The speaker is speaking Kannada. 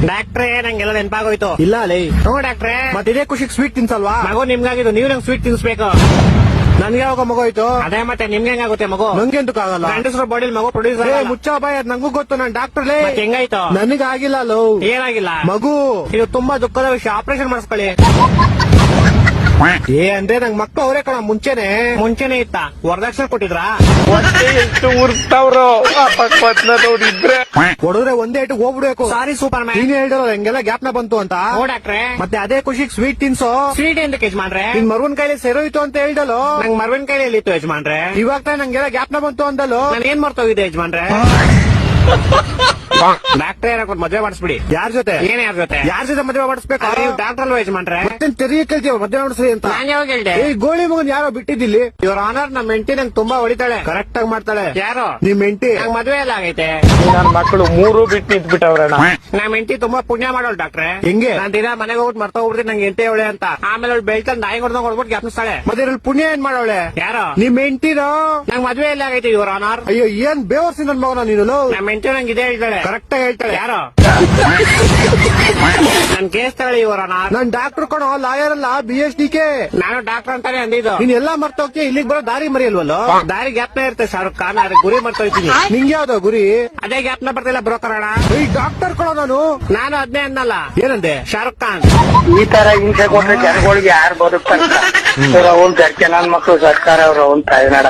ಡಾಕ್ಟ್ರೇ ನಂಗೆಲ್ಲ ನೆನಪಾಗೋಯ್ತು. ಇಲ್ಲ ಲೈ. ಡಾಕ್ಟ್ರೇ ಮತ್ತೆ ಇದೇ ಖುಷಿಗೆ ಸ್ವೀಟ್ ತಿನ್ಸಲ್ವಾ? ಮಗು ನಿಮ್ಗಾಗಿದ್ದು, ನೀವು ನಂಗೆ ಸ್ವೀಟ್ ತಿನ್ಸ್ಬೇಕು. ನನ್ಗೆ ಯಾವಾಗ ಮಗು ಆಯ್ತು? ಅದೇ ಮತ್ತೆ ನಿಮ್ಗೆ ಹೆಂಗಾಗುತ್ತೆ ಮಗು? ನಂಗೆಂತಕ್ಕಾಗಲ್ಲ. ಗಂಡಸ್ರ ಬಾಡಿಲ್ ಮಗು ಪ್ರೊಡ್ಯೂಸ್ ಮುಚ್ಚ ಬಾಯ್, ಅದ್ ನಂಗೂ ಗೊತ್ತು, ನಾನ್ ಡಾಕ್ಟರ್ ಲೇ. ಹೆಂಗಾಯ್ತು? ನನಗಾಗಿಲ್ಲ ಲೋ. ಏನಾಗಿಲ್ಲ ಮಗು. ಇದು ತುಂಬಾ ದುಃಖದ ವಿಷಯ, ಆಪರೇಷನ್ ಮಾಡಿಸ್ಕೊಳ್ಳಿ. ಅಂದ್ರೆ ನಂಗ್ ಮಕ್ಳು ಅವರೇ ಕಣ ಮುಂಚೆನೆ ಇತ್ತ? ವರದಕ್ಷಿಣೆ ಕೊಟ್ಟಿದ್ರಾ? ಎಷ್ಟು ಉರ್ತಾವ್ರು ನೋಡಿದ್ರೆ ಹೊಡೆದ್ರೆ ಒಂದೇ ಇಟ್ಟು ಹೋಗ್ಬಿಡ್ಬೇಕು. ಸಾರಿ ಸೂಪರ್ ಮ್ಯಾನ್. ನೀನ್ ಹೇಳಿದ್ರು ಹೆಂಗೆಲ್ಲ ಗ್ಯಾಪ್ನ ಬಂತು ಅಂತ. ಡಾಕ್ಟ್ರೇ ಮತ್ತೆ ಅದೇ ಖುಷಿಗೆ ಸ್ವೀಟ್ ತಿನ್ಸೋ. ಸ್ವೀಟ್ ಎಂತ ಯಜಮಾನ್ರೆ? ನಿನ್ ಮರುವನ್ ಕೈಲಿ ಸೆರೋಯ್ತು ಅಂತ ಹೇಳ್ದಲ್ಲೋ. ನಂಗ್ ಮರವಿನ ಕೈಯಲ್ಲಿ ಇತ್ತು ಯಜಮಾನ್ರೆ. ಇವಾಗ ತಾನೇ ನಂಗೆಲ್ಲ ಗ್ಯಾಪ್ನ ಬಂತು ಅಂದಲ್ಲೋ. ನಾನು ಏನ್ ಮರ್ತೋಗಿದೆ ಯಜಮಾನ್ರೆ? ಡಾಕ್ಟ್ರೇ ಏನಾಗ್ಬೋದು, ಮದ್ವೆ ಮಾಡಿಸ್ಬಿಡಿ. ಯಾರ ಜೊತೆ? ಏನ್ ಯಾರ ಜೊತೆ? ಯಾರ ಜೊತೆ ಮದುವೆ ಮಾಡಿಸ್ಬೇಕು? ನೀವು ಡಾಕ್ಟರ್ ಅಲ್ವಾ ಯಜಮಾನ್ರೆ? ಮತ್ತೇನ್ ತೆರಿಗೆ ಕೇಳ್ತೀವ ಮದುವೆ ಮಾಡಿಸ್ರಿ ಅಂತ? ನಾನ್ ಯಾವಾಗ ಹೇಳ್ದೆ? ಈ ಗೋಳಿ ಮಗನ್ ಯಾರೋ ಬಿಟ್ಟಿದ್ದಿಲ್ಲಿ. ಇವ್ರ ಆನರ್ ನಮ್ಮ ಹೆಂಡತಿ ನಂಗೆ ತುಂಬಾ ಹೊಡಿತಾಳೆ. ಕರೆಕ್ಟ್ ಆಗಿ ಮಾಡ್ತಾಳೆ. ಯಾರು? ನಿಮ್ ಹೆಂಡತಿ. ನಂಗ್ ಮದ್ವೆ ಎಲ್ಲ ಆಗೈತೆ. ನನ್ ಮಕ್ಕಳು 3 ಬಿಟ್ಟು ನಿಂತ್ಬಿಟ್ಟವ್ರಣ್ಣ. ನಮ್ಮ ಹೆಂಡತಿ ತುಂಬಾ ಪುಣ್ಯ ಮಾಡೋಳು ಡಾಕ್ಟ್ರೆ. ಹೆಂಗೆ? ನಾನ್ ದಿನ ಮನೆಗೆ ಹೋಗ್ಬಿಟ್ಟು ಮರ್ತ ಹೋಗ್ಬಿಡ್ತೀನಿ ನಂಗೆ ಎಂಟೆ ಅವಳೆ ಅಂತ. ಆಮೇಲೆ ಅವ್ಳು ಬೆಳ್ತಲ್ಲಿ ನಾಯಿ ಹೊಡೆದಂಗ್ ಹೊಡ್ಬಿಟ್ಟು ಜ್ಞಾಪಿಸ್ತಾಳೆ. ಮತ್ತೆ ಇದ್ರಲ್ಲಿ ಪುಣ್ಯ ಏನ್ ಮಾಡೋಳೆ? ಯಾರು? ನಿಮ್ ಹೆಂಡತಿನೋ? ನಂಗ್ ಮದ್ವೆ ಎಲ್ಲ ಆಗೈತೆ ಇವ್ರ ಆನರ್. ಅಯ್ಯೋ ಏನ್ ಬೇವರ್ಸಿ ನನ್ ಮಗನ ನೀನು. ನಮ್ಮ ಹೆಂಡತಿ ನಂಗೆ ಇದೇ ಹೇಳ್ತಾಳೆ. ಕರೆಕ್ಟ್ ಆಗಿ ಹೇಳ್ತಾಳೆ. ಯಾರು? ನನ್ ಕೇಸ್ ತಗೊಳ್ಳಿ ಇವ್ರ ಆನರ್. ನಾನ್ ಡಾಕ್ಟರ್ ಕಣೋ, ಲಾಯರ್ ಅಲ್ಲ, BSDK. ನಾನು ಡಾಕ್ಟರ್ ಅಂತಾನೆ ಅಂದಿದ್ದು. ನೀನ್ ಎಲ್ಲಾ ಮರ್ತೋಗ್ತಿ, ಇಲ್ಲಿಗೆ ಬರೋ ದಾರಿ ಮರಿಯಲ್ವಲ್ಲೋ? ದಾರಿ ಗ್ಯಾಪ್ನ ಇರುತ್ತೆ ಶಾರುಖ್ ಖಾನ್, ಅದಕ್ಕೆ ಗುರಿ ಮರ್ತೋಯ್ತೀನಿ. ನಿಂಗೆ ಯಾವ್ದೋ ಗುರಿ? ಅದೇ ಗ್ಯಾಪ್ನ ಬರ್ತಿಲ್ಲ ಬ್ರೋಕರ್ ಅಣ್ಣ. ಈ ಡಾಕ್ಟರ್ ಕಣೋ ನಾನು ಅದನ್ನೇ ಅನ್ನಲ್ಲ. ಏನಂದೆ? ಶಾರುಖ್ ಖಾನ್. ಈ ತರ ಹಿಂಸೆ ಕೊಟ್ರೆ ಜನಗಳಿಗೆ ಯಾರು ಬದುಕ್ತಾರೆ? ಅವ್ನ್ ನನ್ ಮಕ್ಕಳು ಸರ್ಕಾರ ಅವ್ರ ಅವ್ನ್ ತಾಯಿನಾಡ